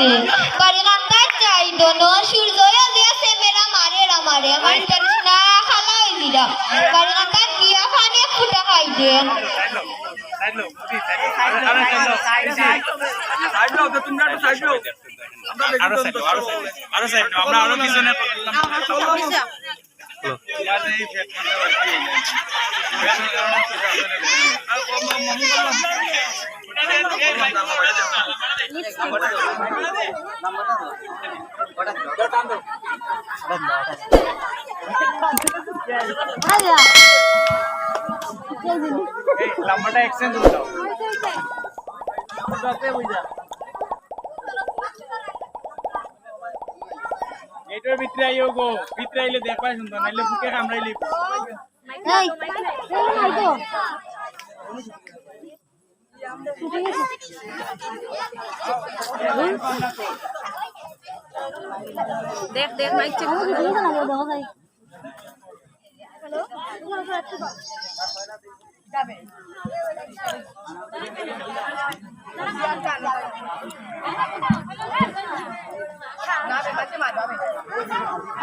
আছে বাড়ি কান্দার চাই দোনো সূর্য আছে মেরা মারে রামারে আমার তৃষ্ণা খালা হই দিলা বাড়ি কান্দার গিয়া খানে ফুটা খাই দে আমরা পিছনে লম্বাটা এক্সচেঞ্জ হয়ে যাও এটার ভিতরে আইও গো ভিতরে আইলে দেখবা সুন্দর নাইলে বুকে কামড়াইলি এই এই তো দেখ দেখ মাইক চেক করে দেখা যায় যাবে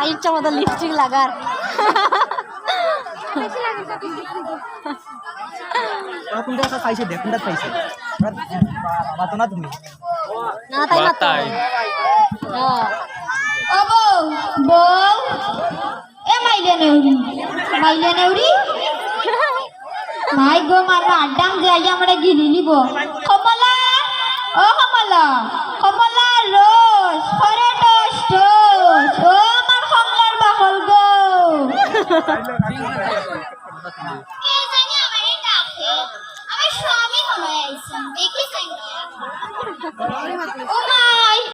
ইচ্ছা মতো লিপস্টিক লাগার কোনটা পাইছে দেখ কোনটা পাইছে বাবা না তুমি না তাই না তাই ও বউ বউ এ মাইলে নেউরি নাই গো মারবা আড্ডাম যাই আমরা গিলি লিব কমলা ও কমলা কমলা রোজ ফরে টোস টোস ও আমার কমলার বাহল গো কে জানি আমারে ডাকে আমার স্বামী হলো আইছেন দেখি চাই ও মা